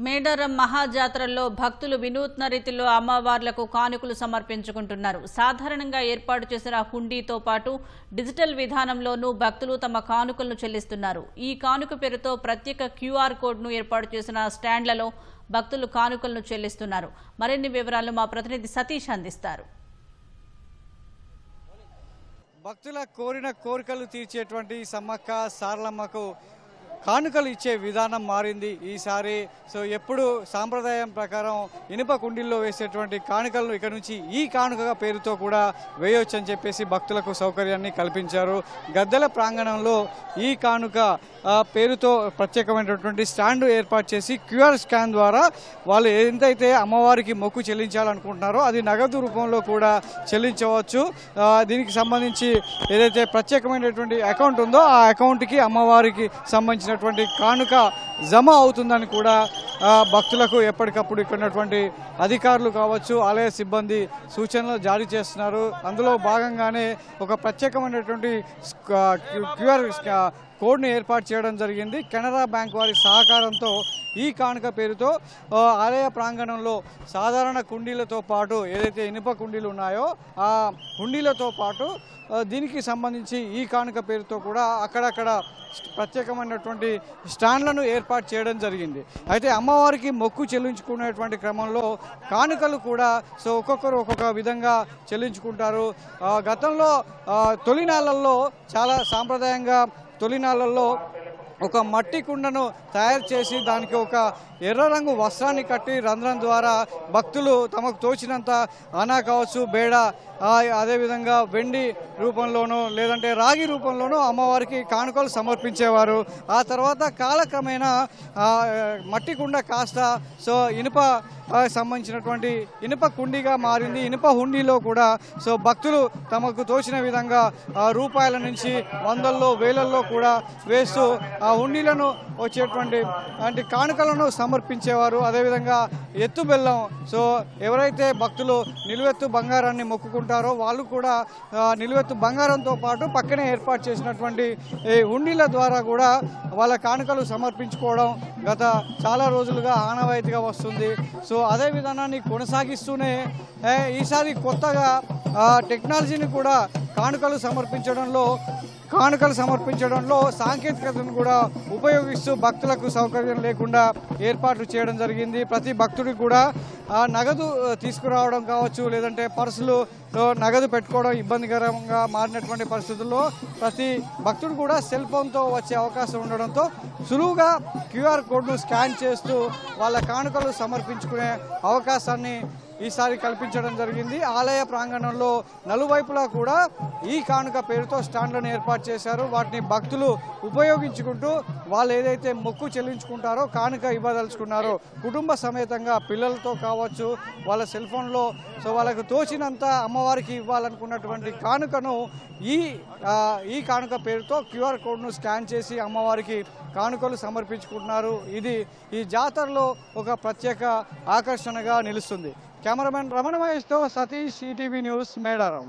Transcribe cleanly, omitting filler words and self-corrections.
మేడారం మహాజాతరలో భక్తులు వినూత్న రీతిలో అమ్మవార్లకు కానుకలు సమర్పించుకుంటున్నారు. సాధారణంగా ఏర్పాటు చేసిన హుండీతో పాటు డిజిటల్ విధానంలోనూ భక్తులు తమ కానుకలను చెల్లిస్తున్నారు. ఈ కానుక పేరుతో ప్రత్యేక క్యూఆర్ కోడ్ను ఏర్పాటు చేసిన స్టాండ్లలో భక్తులు కానుకలను చెల్లిస్తున్నారు. మరిన్ని వివరాలు మా ప్రతినిధి సతీష్ అందిస్తారు. భక్తుల కోరిన కోరికలు తీర్చేటువంటి సమ్మక్క సారలమ్మకు కానుకలు ఇచ్చే విధానం మారింది ఈసారి. ఎప్పుడు సాంప్రదాయం ప్రకారం ఇనుప కుండీల్లో వేసేటువంటి కానుకలను ఇక నుంచి ఈ కానుక పేరుతో కూడా వేయొచ్చు అని చెప్పేసి భక్తులకు సౌకర్యాన్ని కల్పించారు. గద్దెల ప్రాంగణంలో ఈ కానుక పేరుతో ప్రత్యేకమైనటువంటి స్టాండ్ ఏర్పాటు చేసి క్యూఆర్ స్కాన్ ద్వారా వాళ్ళు ఎంతైతే అమ్మవారికి మొక్కు చెల్లించాలనుకుంటున్నారో అది నగదు రూపంలో కూడా చెల్లించవచ్చు. దీనికి సంబంధించి ఏదైతే ప్రత్యేకమైనటువంటి అకౌంట్ ఉందో ఆ అకౌంట్కి అమ్మవారికి సంబంధించిన కానుక జమ అవుతుందని కూడా భక్తులకు ఎప్పటికప్పుడు ఇక్కడ ఉన్నటువంటి అధికారులు కావచ్చు, ఆలయ సిబ్బంది సూచనలు జారీ చేస్తున్నారు. అందులో భాగంగానే ఒక ప్రత్యేకమైనటువంటి క్యూఆర్ కోడ్ను ఏర్పాటు చేయడం జరిగింది. కెనరా బ్యాంక్ వారి సహకారంతో ఈ కానుక పేరుతో ఆలయ ప్రాంగణంలో సాధారణ కుండీలతో పాటు ఏదైతే ఇనుప కుండీలు ఉన్నాయో ఆ కుండీలతో పాటు దీనికి సంబంధించి ఈ కానుక పేరుతో కూడా అక్కడక్కడ ప్రత్యేకమైనటువంటి స్టాండ్లను ఏర్పాటు చేయడం జరిగింది. అయితే అమ్మవారికి మొక్కు చెల్లించుకునేటువంటి క్రమంలో కానుకలు కూడా ఒక్కొక్కరు ఒక్కొక్క విధంగా చెల్లించుకుంటారు. గతంలో తొలినాళ్ళల్లో చాలా సాంప్రదాయంగా తొలినాళ్ళల్లో ఒక మట్టి కుండను తయారు చేసి దానికి ఒక ఎర్ర రంగు వస్త్రాన్ని కట్టి రంధ్రం ద్వారా భక్తులు తమకు తోచినంత ఆనా కావచ్చు, బేడ, అదేవిధంగా వెండి రూపంలోనూ లేదంటే రాగి రూపంలోనూ అమ్మవారికి కానుకలు సమర్పించేవారు. ఆ తర్వాత కాలక్రమేణా మట్టి కుండ కాస్త ఇనుప సంబంధించినటువంటి ఇనుప కుండీగా మారింది. ఇనుప హుండీలో కూడా భక్తులు తమకు తోచిన విధంగా రూపాయల నుంచి వందల్లో వేలల్లో కూడా వేస్తూ ఆ హుండీలను వచ్చేటువంటి కానుకలను సమర్పించేవారు. అదేవిధంగా ఎత్తు బెల్లం ఎవరైతే భక్తులు నిలువెత్తు బంగారాన్ని మొక్కుకుంటారో వాళ్ళు కూడా నిలువెత్తు బంగారంతో పాటు పక్కనే ఏర్పాటు చేసినటువంటి హుండీల ద్వారా కూడా వాళ్ళ కానుకలు సమర్పించుకోవడం గత చాలా రోజులుగా ఆనవాయితీగా వస్తుంది. అదే విధానాన్ని కొనసాగిస్తూనే ఈసారి కొత్తగా టెక్నాలజీని కూడా కానుకలు సమర్పించడంలో సాంకేతికతను కూడా ఉపయోగిస్తూ భక్తులకు సౌకర్యం లేకుండా ఏర్పాట్లు చేయడం జరిగింది. ప్రతి భక్తుడికి కూడా నగదు తీసుకురావడం కావచ్చు, లేదంటే పర్సులు నగదు పెట్టుకోవడం ఇబ్బందికరంగా మారినటువంటి పరిస్థితుల్లో ప్రతి భక్తుడు కూడా సెల్ ఫోన్తో వచ్చే అవకాశం ఉండడంతో సులువుగా క్యూఆర్ కోడ్ను స్కాన్ చేస్తూ వాళ్ళ కానుకలు సమర్పించుకునే అవకాశాన్ని ఈసారి కల్పించడం జరిగింది. ఆలయ ప్రాంగణంలో నలువైపులా కూడా ఈ కానుక పేరుతో స్టాండ్లను ఏర్పాటు చేశారు. వాటిని భక్తులు ఉపయోగించుకుంటూ వాళ్ళు ఏదైతే మొక్కు చెల్లించుకుంటారో కానుక ఇవ్వదలుచుకున్నారో కుటుంబ సమేతంగా పిల్లలతో కావచ్చు, వాళ్ళ సెల్ ఫోన్లో వాళ్ళకు తోచినంత అమ్మవారికి ఇవ్వాలనుకున్నటువంటి కానుకను ఈ కానుక పేరుతో క్యూఆర్ కోడ్ను స్కాన్ చేసి అమ్మవారికి కానుకలు సమర్పించుకుంటున్నారు. ఇది ఈ జాతరలో ఒక ప్రత్యేక ఆకర్షణగా నిలుస్తుంది. కెమెరామెన్ రమణ మహేష్తో సతీష్, ఈటీవీ న్యూస్, మేడారం.